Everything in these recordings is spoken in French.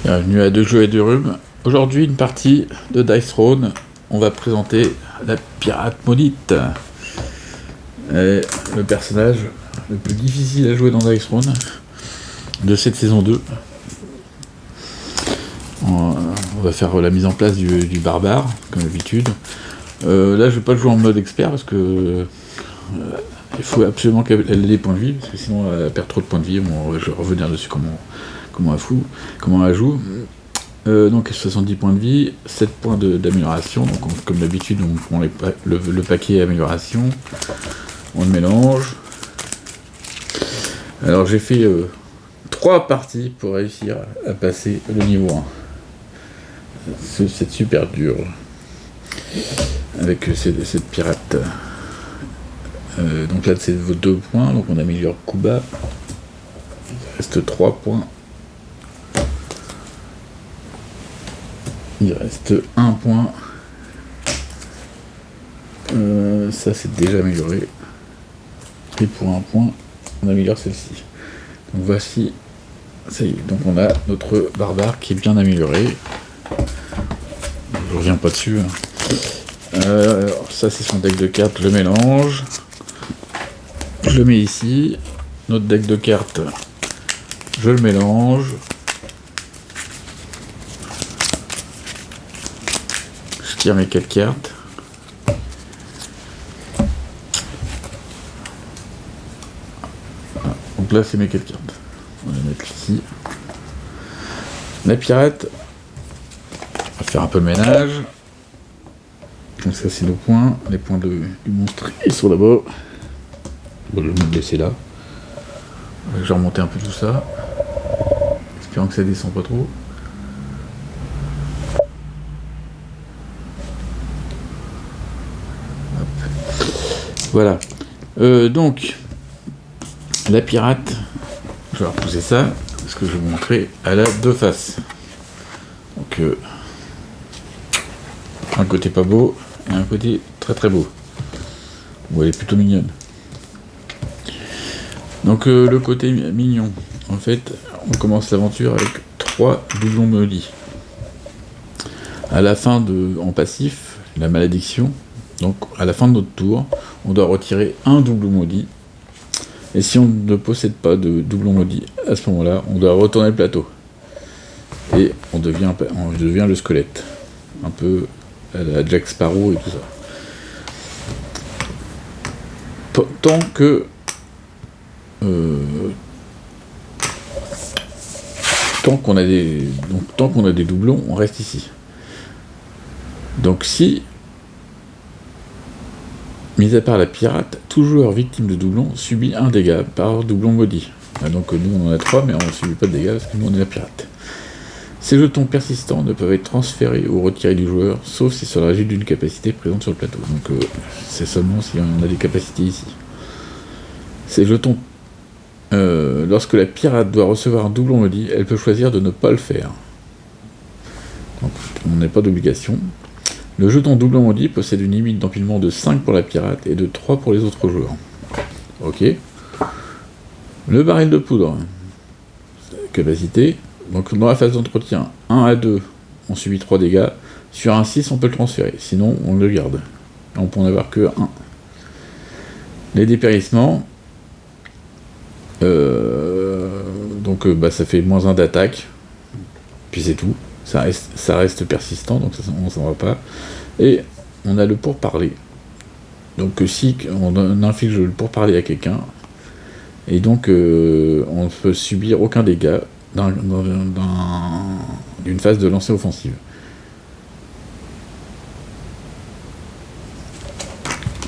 Bienvenue à Deux Jeux et Deux Rhumes. Aujourd'hui, une partie de Dice Throne. On va présenter la pirate maudite. Et le personnage le plus difficile à jouer dans Dice Throne de cette saison 2. On va faire la mise en place du barbare, comme d'habitude. Là, je vais pas le jouer en mode expert parce que il faut absolument qu'elle ait des points de vie, parce que sinon elle perd trop de points de vie. Bon, je vais revenir dessus comment elle joue. Donc 70 points de vie, 7 points d'amélioration. Donc comme d'habitude, on prend le paquet amélioration, on le mélange. Alors j'ai fait 3 parties pour réussir à passer le niveau 1. C'est super dur avec cette pirate. Donc là c'est vos 2 points, donc on améliore Kuba. Il reste 3 points. Il reste 1 point. Ça c'est déjà amélioré. Et pour 1 point, on améliore celle-ci. Donc voici, ça y est, donc on a notre barbare qui est bien amélioré. Je reviens pas dessus. Ça c'est son deck de cartes, je le mélange. Je le mets ici. Notre deck de cartes, je le mélange. Je tire mes 4 cartes. Donc là c'est mes 4 cartes. On va les mettre ici. La pirate, on va faire un peu le ménage. Donc ça c'est nos points. Les points du monstre ils sont là-bas. Bon, je vais me laisser là. Je vais remonter un peu tout ça. Espérant que ça descend pas trop. Hop. Voilà. Donc, la pirate, je vais repousser ça, parce que je vais vous montrer, elle a 2 faces. Donc, un côté pas beau, et un côté très très beau. Bon, elle est plutôt mignonne. Donc le côté mignon, en fait, on commence l'aventure avec 3 doublons maudits. À la fin en passif, la malédiction, donc à la fin de notre tour, on doit retirer un doublon maudit. Et si on ne possède pas de doublon maudit, à ce moment-là, on doit retourner le plateau. Et on devient le squelette. Un peu à la Jack Sparrow et tout ça. Tant qu'on a des doublons, on reste ici. Donc si, mis à part la pirate, tout joueur victime de doublons subit un dégât par doublon maudit. Donc nous on en a 3, mais on ne subit pas de dégâts parce que nous on est la pirate. Ces jetons persistants ne peuvent être transférés ou retirés du joueur, sauf si cela agit d'une capacité présente sur le plateau. Donc c'est seulement si on a des capacités ici. Ces jetons lorsque la pirate doit recevoir un doublon maudit, elle peut choisir de ne pas le faire. Donc, on n'a pas d'obligation. Le jeton doublon maudit possède une limite d'empilement de 5 pour la pirate et de 3 pour les autres joueurs. Ok. Le baril de poudre. Capacité. Donc dans la phase d'entretien, 1 à 2, on subit 3 dégâts. Sur un 6, on peut le transférer. Sinon, on le garde. On peut en avoir que 1. Les dépérissements. Donc ça fait moins 1 d'attaque, puis c'est tout, ça reste persistant, donc ça, on s'en va pas. Et on a le pourparler, donc si on inflige le pourparler à quelqu'un, et donc on ne peut subir aucun dégât d'une phase de lancer offensive.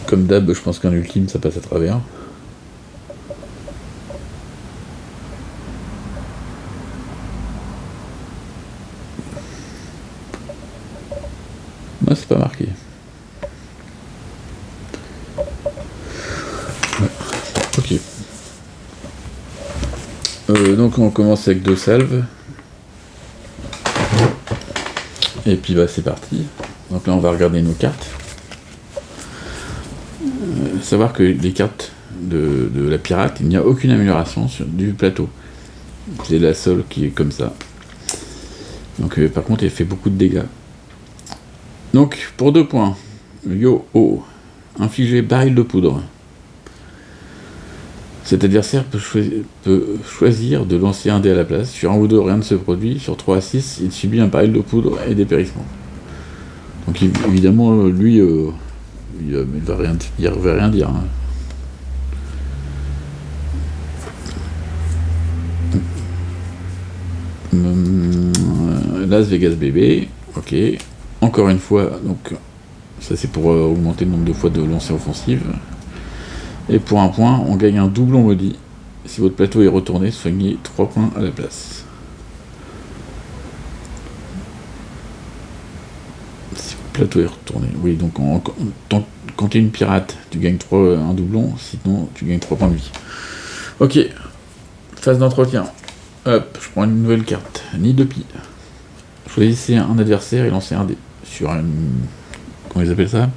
Comme d'hab, je pense qu'un ultime ça passe à travers. Moi, c'est pas marqué. Ouais. Ok. Donc on commence avec 2 salves. Et puis c'est parti. Donc là on va regarder nos cartes. Savoir que les cartes de la pirate, il n'y a aucune amélioration du plateau. C'est la seule qui est comme ça. Donc par contre il fait beaucoup de dégâts. Donc pour 2 points, Yo-Oh, infliger baril de poudre. Cet adversaire peut choisir de lancer un dé à la place. Sur 1 ou 2, rien ne se produit. Sur 3 à 6, il subit un baril de poudre et des périssements. Donc évidemment, lui, il va rien dire. Hein. Las Vegas bébé, ok. Encore une fois, donc ça c'est pour augmenter le nombre de fois de lancers offensives. Et pour 1 point, on gagne un doublon maudit. Si votre plateau est retourné, soignez 3 points à la place. Si votre plateau est retourné, oui, donc quand tu es une pirate, tu gagnes un doublon, sinon tu gagnes 3 points de vie. Ok, phase d'entretien. Hop, je prends une nouvelle carte, nid de pie. Choisissez un adversaire et lancez un dé. Sur un... Comment ils appellent ça?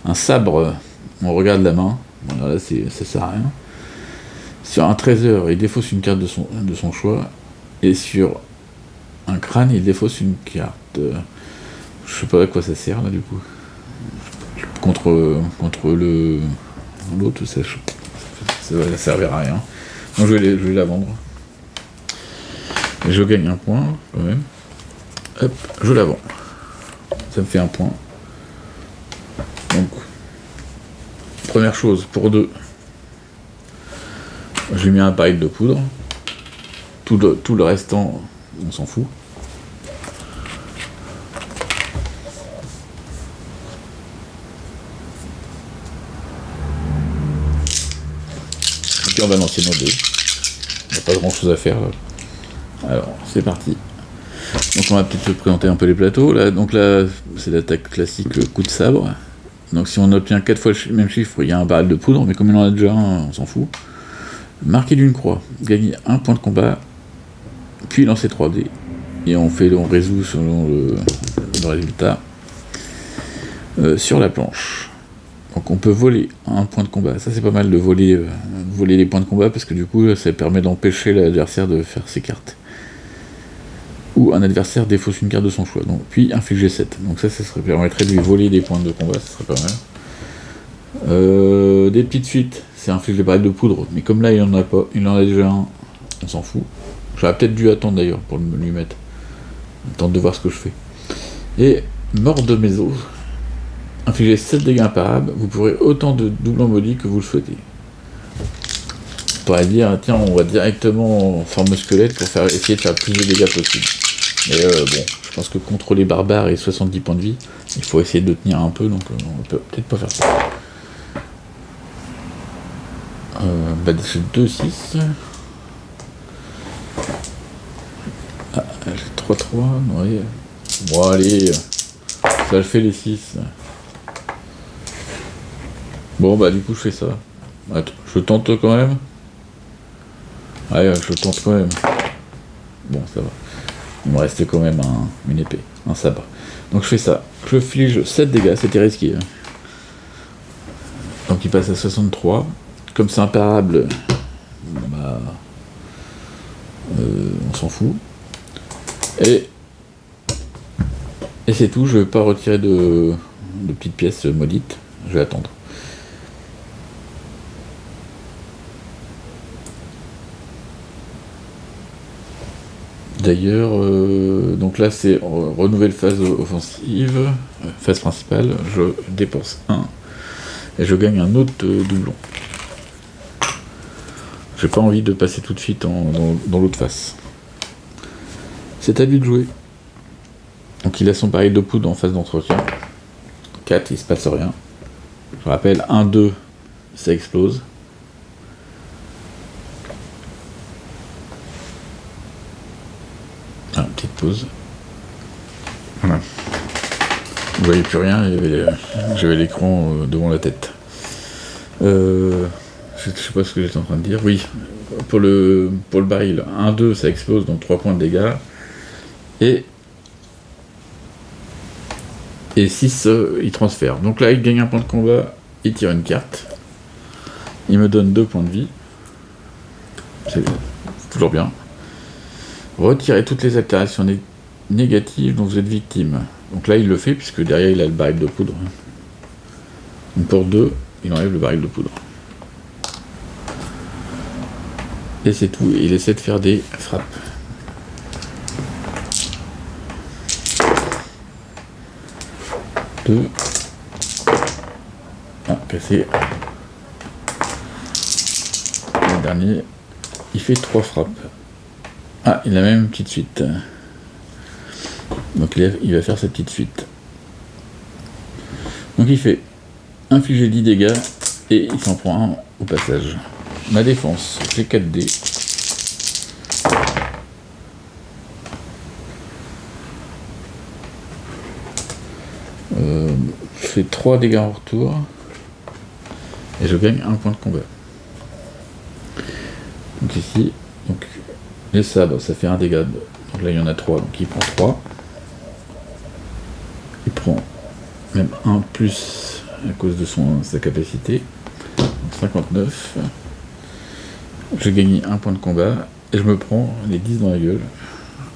Un sabre, on regarde la main. Bon, là, ça sert à rien. Sur un trésor, il défausse une carte de son choix. Et sur un crâne, il défausse une carte. Je sais pas à quoi ça sert, là, du coup. Contre l'autre, ça va servir à rien. Donc je vais la vendre. Et je gagne 1 point, quand même. Hop, je la vends. Ça me fait 1 point. Donc, première chose, pour 2, je lui mets un baril de poudre. Tout le restant, on s'en fout. Et puis on va lancer nos dés. Il n'y a pas grand chose à faire là. Alors, c'est parti. Donc on va peut-être se présenter un peu les plateaux. Donc là, c'est l'attaque classique coup de sabre. Donc si on obtient 4 fois le même chiffre, il y a un baril de poudre, mais comme il en a déjà un, on s'en fout. Marquer d'une croix, gagner 1 point de combat, puis lancer 3 dés. Et on résout selon le résultat sur la planche. Donc on peut voler 1 point de combat. Ça c'est pas mal de voler les points de combat, parce que du coup ça permet d'empêcher l'adversaire de faire ses cartes. Ou un adversaire défausse une carte de son choix, donc, puis infliger 7. Donc ça permettrait de lui voler des points de combat, ça serait pas mal. Des petites suites, c'est infliger des barils de poudre, mais comme là il en a pas, il en a déjà un, on s'en fout. J'aurais peut-être dû attendre d'ailleurs pour lui mettre. Attendre de voir ce que je fais. Et mort de mes os, infliger 7 dégâts imparables, vous pourrez autant de doublons maudits que vous le souhaitez. On pourrait dire, tiens, on va directement en forme squelette pour essayer de faire le plus de dégâts possible. Mais bon, je pense que contre les barbares et 70 points de vie, il faut essayer de tenir un peu, donc on peut peut-être pas faire ça. C'est 2-6. Ah, j'ai 3-3, ouais. Bon, allez, ça le fait les 6. Bon, bah, du coup, je fais ça. Attends, je tente quand même. Ouais, je tente quand même. Bon, ça va. Il me restait quand même une épée, un sabre. Donc je fais ça. Je flige 7 dégâts, c'était risqué. Donc il passe à 63. Comme c'est imparable, bah, on s'en fout. Et c'est tout, je vais pas retirer de petites pièces maudites. Je vais attendre. D'ailleurs, donc là c'est renouvelle phase offensive, phase principale, je dépense 1 et je gagne un autre doublon. J'ai pas envie de passer tout de suite dans l'autre face. C'est à lui de jouer. Donc il a son baril de poudre en phase d'entretien. 4, il se passe rien. Je rappelle, 1, 2, ça explose. Ah, petite pause. Voilà. Vous voyez plus rien, j'avais l'écran devant la tête. Je sais pas ce que j'étais en train de dire. Oui, pour le baril, 1, 2, ça explose, donc 3 points de dégâts. Et 6, il transfère. Donc là, il gagne un point de combat, il tire une carte. Il me donne 2 points de vie. C'est toujours bien. Retirer toutes les altérations négative dont vous êtes victime. Donc là, il le fait, puisque derrière, il a le baril de poudre. Donc pour 2, il enlève le baril de poudre. Et c'est tout. Il essaie de faire des frappes. Deux. Ah, cassé. Le dernier, il fait 3 frappes. Ah, il a même une petite suite. Donc il va faire sa petite suite. Donc il fait infliger 10 dégâts et il s'en prend un au passage. Ma défense, j'ai 4 dés. Je fais 3 dégâts en retour. Et je gagne 1 point de combat. Donc ici, donc, les sabres, ça fait 1 dégât. Donc là il y en a 3, donc il prend 3. Il prend même 1 plus à cause de sa capacité. Donc 59. Je gagne 1 point de combat et je me prends les 10 dans la gueule.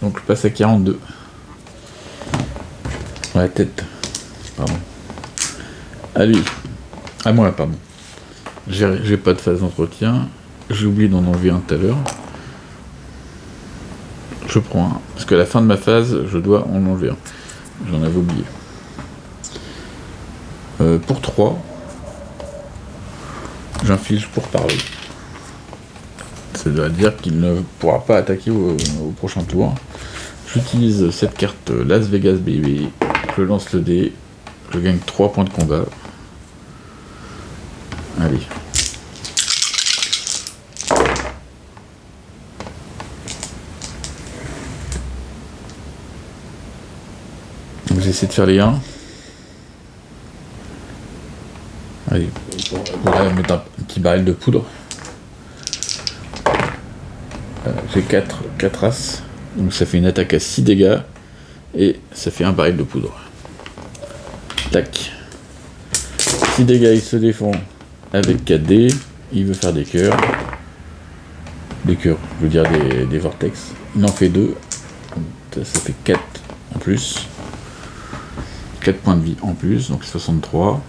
Donc je passe à 42. Dans la tête. Pardon. À lui. À moi, pardon. J'ai pas de phase d'entretien. J'ai oublié d'en enlever un tout à l'heure. Je prends un. Parce qu'à la fin de ma phase, je dois en enlever un. J'en avais oublié. Pour 3, j'inflige pour parler. Ça veut dire qu'il ne pourra pas attaquer au prochain tour. J'utilise cette carte Las Vegas Baby. Je lance le dé. Je gagne 3 points de combat. Allez. Donc j'essaie de faire les 1. Allez, voilà, mettre un petit baril de poudre. J'ai 4 as. Donc ça fait une attaque à 6 dégâts. Et ça fait un baril de poudre. Tac. 6 dégâts, il se défend avec 4 dés. Il veut faire des cœurs. Des cœurs, je veux dire des vortex. Il en fait 2. Ça fait 4 en plus. 4 points de vie en plus, donc 63.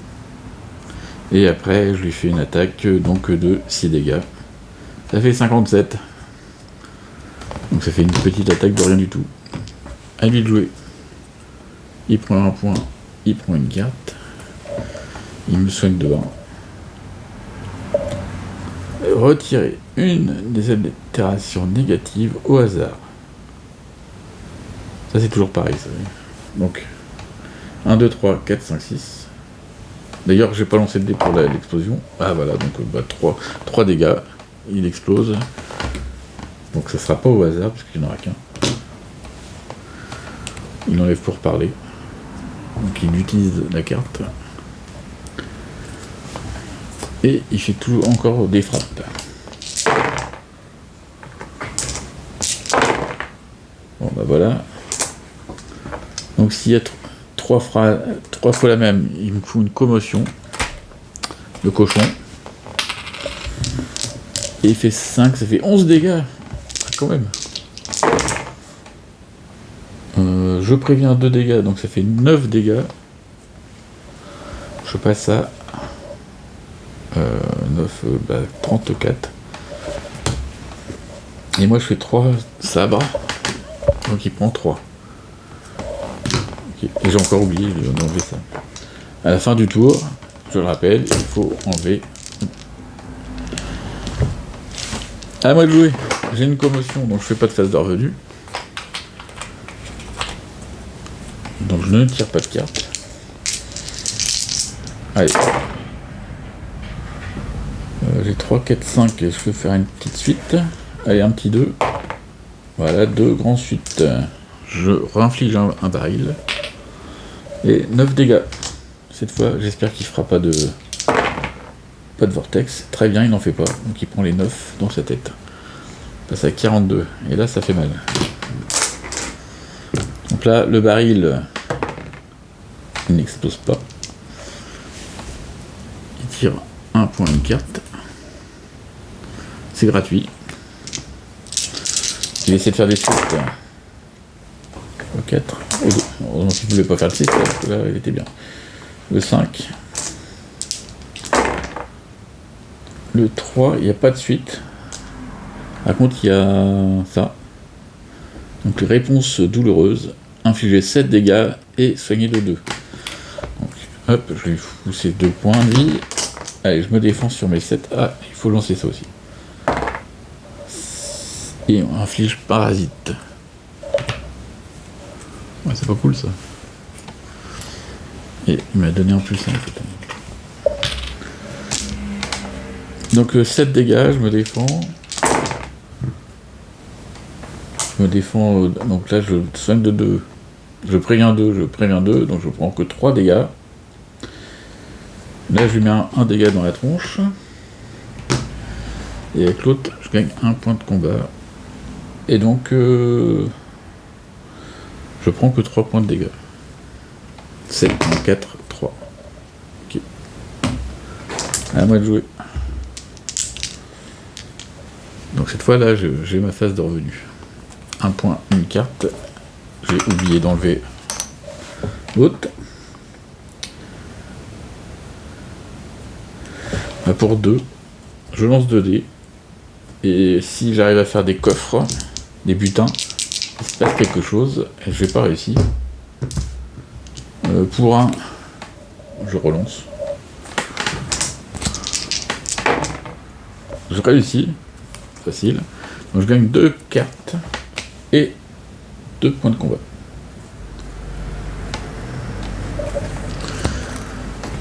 Et après, je lui fais une attaque donc de 6 dégâts. Ça fait 57. Donc ça fait une petite attaque de rien du tout. À lui de jouer. Il prend un point, il prend une carte. Il me soigne de 1. Retirer une des altérations négatives au hasard. Ça c'est toujours pareil. Ça. Donc 1, 2, 3, 4, 5, 6. D'ailleurs, j'ai pas lancé le dé pour l'explosion. Ah voilà, donc 3 dégâts. Il explose. Donc ça sera pas au hasard, parce qu'il n'y en aura qu'un. Il enlève pour parler. Donc il utilise la carte. Et il fait toujours encore des frappes. Bon bah voilà. Donc s'il y a 3 fois la même, il me fout une commotion. Le cochon. Et il fait 5, ça fait 11 dégâts. Quand même. Je préviens 2 dégâts, donc ça fait 9 dégâts. Je passe à 34. Et moi je fais 3 sabres. Donc il prend 3. Okay. Et j'ai encore oublié d'enlever ça. À la fin du tour, je le rappelle, il faut enlever. À moi de jouer. J'ai une commotion, donc je fais pas de phase de revenu. Donc je ne tire pas de carte. Allez. J'ai 3, 4, 5 et je peux faire une petite suite. Allez, un petit 2. Voilà, 2 grands suites. Je réinflige un baril. Et 9 dégâts. Cette fois, j'espère qu'il fera pas de vortex. Très bien, il n'en fait pas. Donc il prend les 9 dans sa tête. Il passe à 42. Et là, ça fait mal. Donc là, le baril, il n'explose pas. Il tire un point, une carte. C'est gratuit. Il essaie de faire des suites. 4. Heureusement qu'il ne voulait pas faire le 6, parce que là, il était bien. Le 5. Le 3, il n'y a pas de suite. Par contre, il y a ça. Donc, réponse douloureuse. Infliger 7 dégâts et soigner de 2. Donc, hop, je lui fous ces 2 points de vie. Allez, je me défends sur mes 7. Ah, il faut lancer ça aussi. Et on inflige parasite. Ouais, c'est pas cool ça. Et il m'a donné en plus ça en fait. Donc 7 dégâts, je me défends. Donc là je soigne de 2. Je préviens 2, donc je prends que 3 dégâts. Là je lui mets un dégât dans la tronche. Et avec l'autre, je gagne 1 point de combat. Et donc je prends que 3 points de dégâts. 7, 4, 3. Ok. À moi de jouer. Donc cette fois là, j'ai ma phase de revenu. 1 point, une carte. J'ai oublié d'enlever l'autre. Pour 2, je lance 2 dés. Et si j'arrive à faire des coffres, des butins, il se passe quelque chose. Et je vais pas réussir. Pour 1, je relance. Je réussis. Facile. Donc je gagne 2 cartes et 2 points de combat.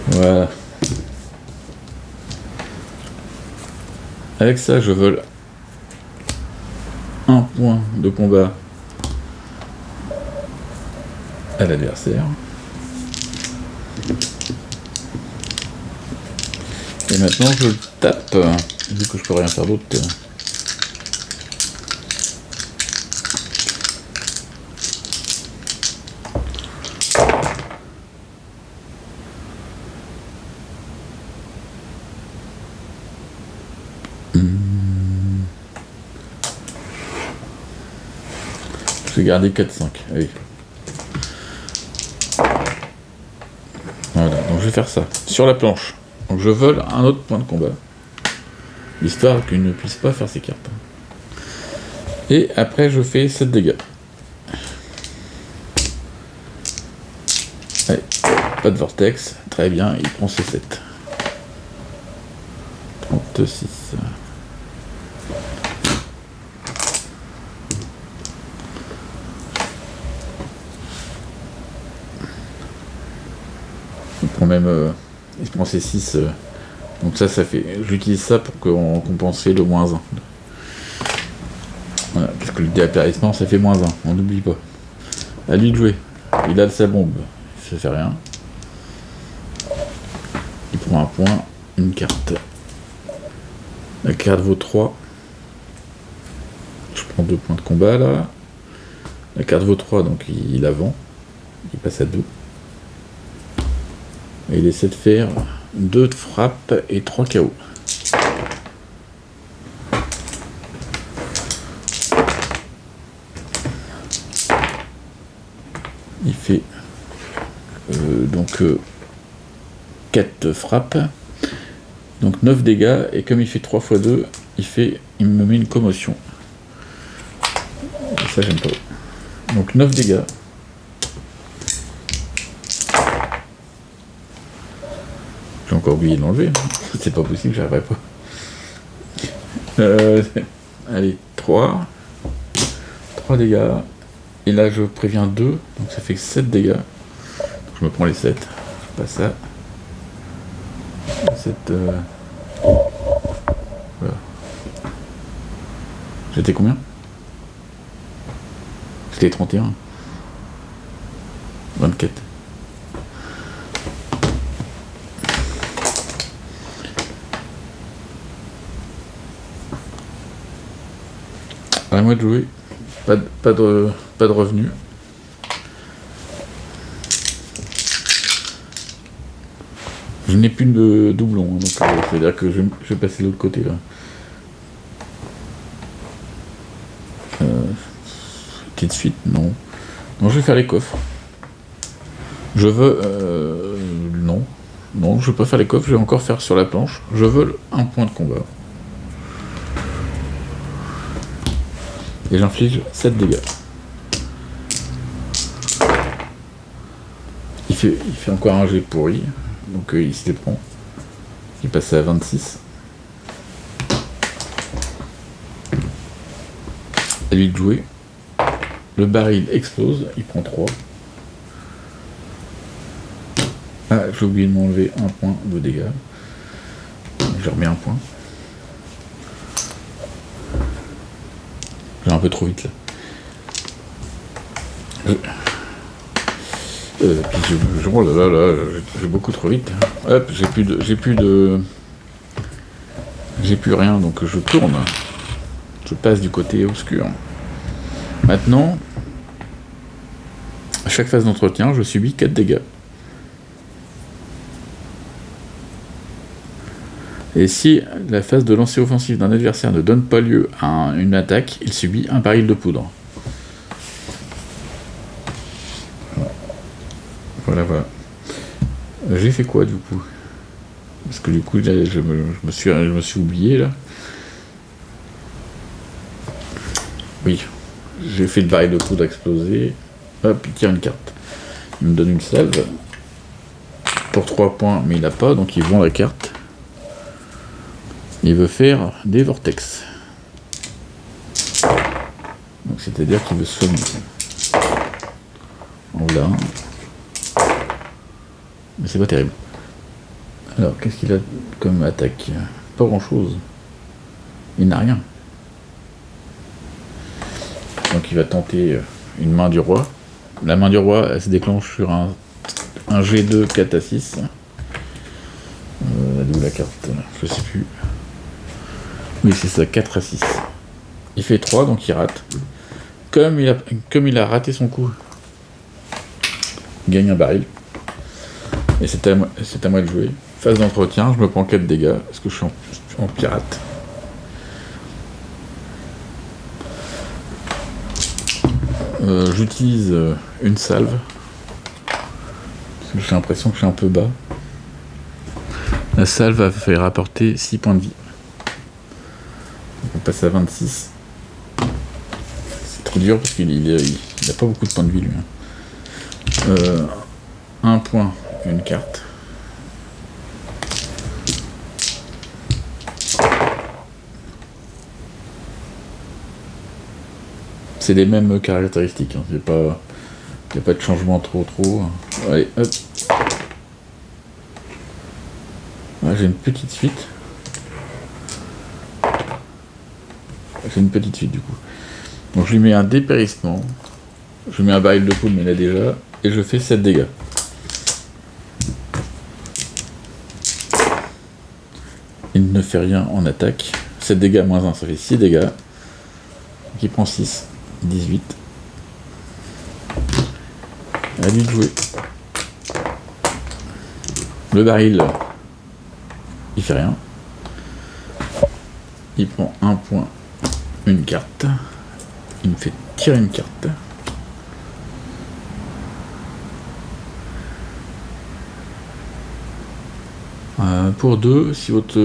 Voilà. Avec ça, je vole 1 point de combat à l'adversaire. Et maintenant, je le tape, vu que je peux rien faire d'autre. Je vais garder 4-5. Allez. Voilà, donc je vais faire ça. Sur la planche. Donc je vole un autre point de combat. Histoire qu'il ne puisse pas faire ses cartes. Et après je fais 7 dégâts. Allez, pas de vortex. Très bien, il prend ses 7. 36. Il prend même... il prend ses 6. Donc ça fait... J'utilise ça pour compenser le moins 1. Voilà, parce que le dépérissement, ça fait moins 1. On n'oublie pas. À lui de jouer. Il a sa bombe. Ça fait rien. Il prend un point. Une carte. La carte vaut 3. Je prends 2 points de combat là. La carte vaut 3, donc il avance. Il passe à 2. Et il essaie de faire 2 de frappe et 3 KO. Il fait donc 4 de frappe. Donc 9 dégâts. Et comme il fait 3 x 2, il me met une commotion. Et ça j'aime pas. Donc 9 dégâts. J'ai encore oublié de l'enlever. C'est pas possible, j'arriverai pas. Allez, 3 dégâts. Et là, je préviens 2. Donc ça fait 7 dégâts. Donc, je me prends les 7. Je passe ça. 7. Voilà. J'étais combien? J'étais 31. 24. À moi de jouer. Pas de revenus. Je n'ai plus de doublon, donc c'est-à-dire que je vais passer de l'autre côté là. Petite suite, non. Bon, je vais faire les coffres. Je veux... non. Non, je veux pas faire les coffres, je vais encore faire sur la planche. Je veux un point de combat. Et j'inflige 7 dégâts. Il fait encore un jet pourri, donc il se les prend. Il passe à 26. À lui de jouer. Le baril explose, il prend 3. Ah, j'ai oublié de m'enlever un point de dégâts. Je remets un point. J'ai un peu trop vite là. Puis oh là là, j'ai beaucoup trop vite. Hop, j'ai plus rien, donc je tourne. Je passe du côté obscur. Maintenant, à chaque phase d'entretien, je subis 4 dégâts. Et si la phase de lancer offensif d'un adversaire ne donne pas lieu à une attaque, il subit un baril de poudre. Voilà. J'ai fait quoi du coup? Parce que du coup, là, je me suis oublié là. Oui, j'ai fait le baril de poudre exploser. Hop, il tire une carte. Il me donne une salve. Pour 3 points, mais il n'a pas, donc il vend la carte. Il veut faire des vortex. Donc c'est-à-dire qu'il veut soigner. Voilà. Mais c'est pas terrible. Alors, qu'est-ce qu'il a comme attaque? Pas grand-chose. Il n'a rien. Donc il va tenter une main du roi. La main du roi, elle se déclenche sur un G2 4 à 6. D'où la carte? Je sais plus. Oui, c'est ça, 4 à 6. Il fait 3, donc il rate. Comme il a raté son coup, il gagne un baril. Et c'est à moi de jouer. Phase d'entretien, je me prends 4 dégâts, parce que je suis en pirate. J'utilise une salve. Parce que j'ai l'impression que je suis un peu bas. La salve va faire rapporter 6 points de vie. On passe à 26. C'est trop dur parce qu'il a pas beaucoup de points de vie lui. Un point, une carte. C'est les mêmes caractéristiques, hein. Il n'y a pas de changement trop. Allez, hop. Ouais, j'ai une petite suite. J'ai une petite suite du coup. Donc je lui mets un dépérissement. Je lui mets un baril de poudre, mais il a déjà. Et je fais 7 dégâts. Il ne fait rien en attaque. 7 dégâts moins 1, ça fait 6 dégâts. Donc il prend 6. 18. À lui de jouer. Le baril, il fait rien. Il prend un point, une carte. Il me fait tirer une carte. Pour 2, si votre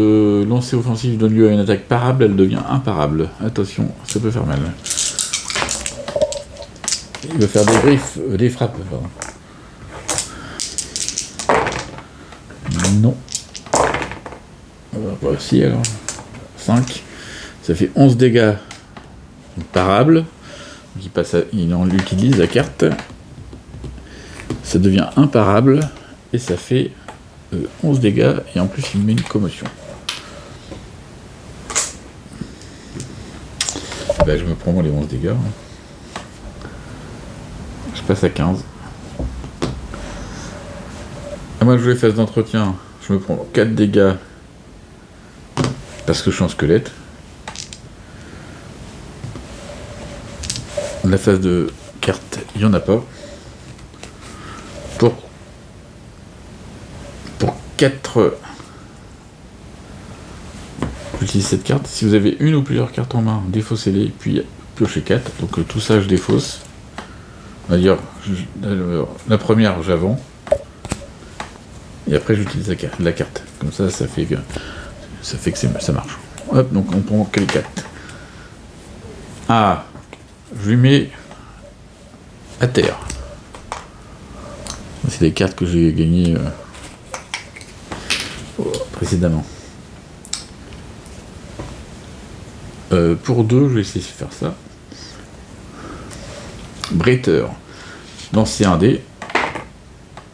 lancer offensif donne lieu à une attaque parable, elle devient imparable. Attention, ça peut faire mal. Il veut faire des frappes. Pardon. Non. Bah, si alors. 5. Ça fait 11 dégâts. Parable. Il en utilise la carte. Ça devient imparable. Et ça fait 11 dégâts. Et en plus, il met une commotion. Bah, je me prends moi les 11 dégâts. Je passe à 15. À moi de jouer phase d'entretien, je me prends 4 dégâts parce que je suis en squelette. La phase de carte, il n'y en a pas. Pour 4, j'utilise cette carte. Si vous avez une ou plusieurs cartes en main, défaussez-les, puis piochez 4. Donc tout ça, je défausse. On va dire, la première, j'avance. Et après, j'utilise la carte. Comme ça, ça fait que ça marche. Hop, donc on prend que les 4. Ah, je lui mets à terre. C'est des cartes que j'ai gagnées précédemment. Pour 2, je vais essayer de faire ça. Breiter. Lancer un dé.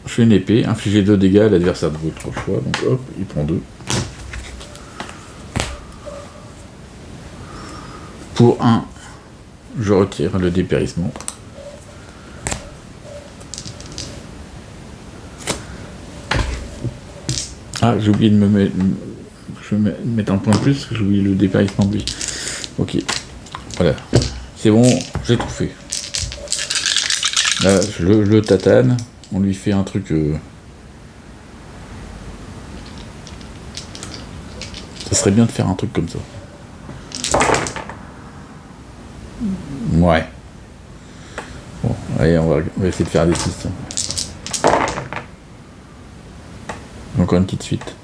Je fais une épée. Infliger 2 dégâts à l'adversaire de votre choix. Donc hop, il prend 2. Pour 1, je retire le dépérissement. Ah, j'ai oublié de me mettre... Je vais mettre un point de plus, j'ai oublié le dépérissement de lui. Ok, voilà. C'est bon, j'ai tout fait. Là, je le tatane. On lui fait un truc... Ça serait bien de faire un truc comme ça. Ouais. Bon, allez, on va essayer de faire des 6. Encore une petite suite.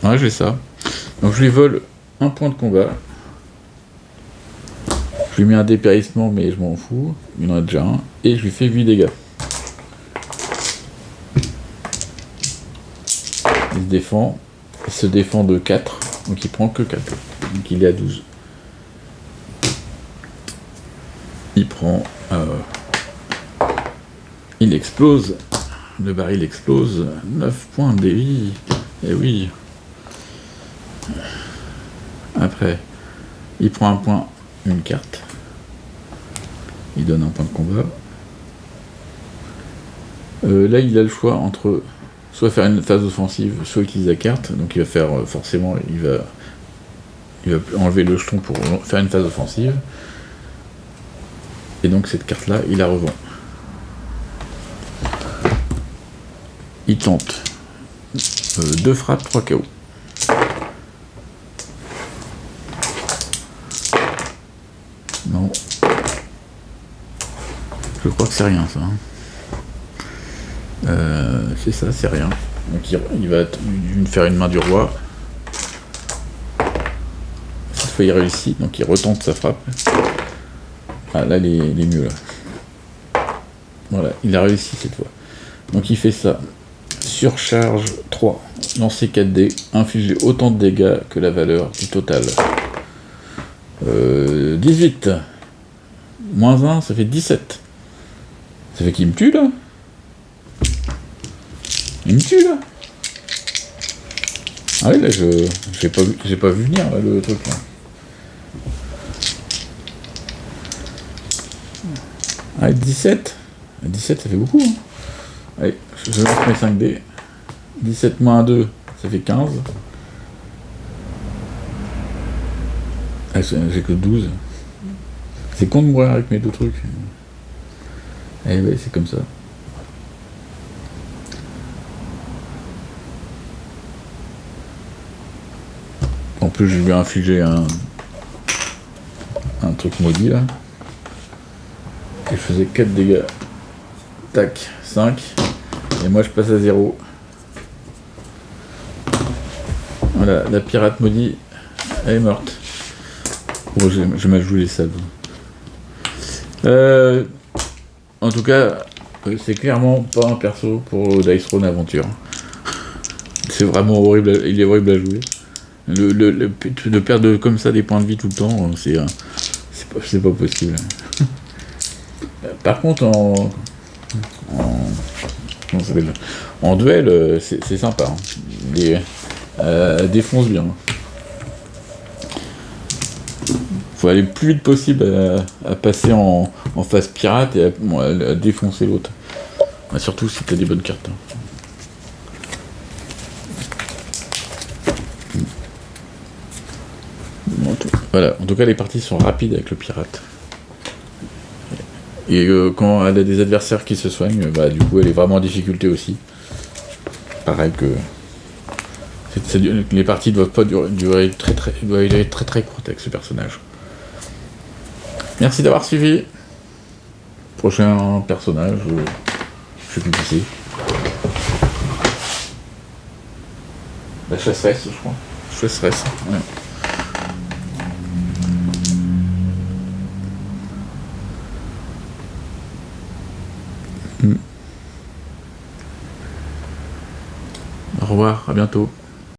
Ouais, j'ai ça. Donc je lui vole un point de combat. Je lui mets un dépérissement, mais je m'en fous. Il en a déjà un. Et je lui fais 8 dégâts. Il se défend. Il se défend de 4. Donc il prend que 4. Donc il est à 12. Il prend... il explose. Le baril explose. 9 points de débit. Et oui. Après, il prend un point, une carte. Il donne un point de combat. Là, il a le choix entre soit faire une phase offensive, soit utiliser la carte. Donc il va faire forcément, il va enlever le jeton pour faire une phase offensive. Et donc cette carte-là, il la revend. Il tente 2 frappes, 3 KO. Non. Je crois que c'est rien ça. C'est ça, c'est rien. Donc il va me faire une main du roi. Cette fois il réussit, donc il retente sa frappe. Ah là il est mieux là. Voilà, il a réussi cette fois. Donc il fait ça. Surcharge 3. Lancer 4 dés. Infliger autant de dégâts que la valeur du total. 18. Moins 1, ça fait 17. Ça fait qu'il me tue là. Il me tue là. Ah oui là j'ai pas vu venir là, le truc là. Ah 17. 17 ça fait beaucoup hein. Allez, je lance mes 5 dés. 17 moins 2, ça fait 15. Ah, j'ai que 12. C'est con de mourir avec mes 2 trucs. Eh ouais, c'est comme ça. En plus, je lui ai infligé un truc maudit là. Et je faisais 4 dégâts. Tac, 5. Et moi je passe à 0. Voilà, la pirate maudit, elle est morte. Bon, je m'ai joué les salles. En tout cas, c'est clairement pas un perso pour Dice Throne Aventure. C'est vraiment horrible, il est horrible à jouer. De perdre comme ça des points de vie tout le temps, c'est pas possible. Par contre, en duel, c'est sympa. Hein. Il défonce bien. Faut aller le plus vite possible à passer en phase pirate et à défoncer l'autre. Surtout si t'as des bonnes cartes. Voilà, en tout cas les parties sont rapides avec le pirate. Et quand elle a des adversaires qui se soignent, du coup elle est vraiment en difficulté aussi. Pareil que Les parties doivent pas durer très très courtes avec ce personnage. Merci d'avoir suivi. Prochain personnage, je sais plus qui c'est. La chasseresse, je crois. Chasseresse, ouais. Au revoir, à bientôt.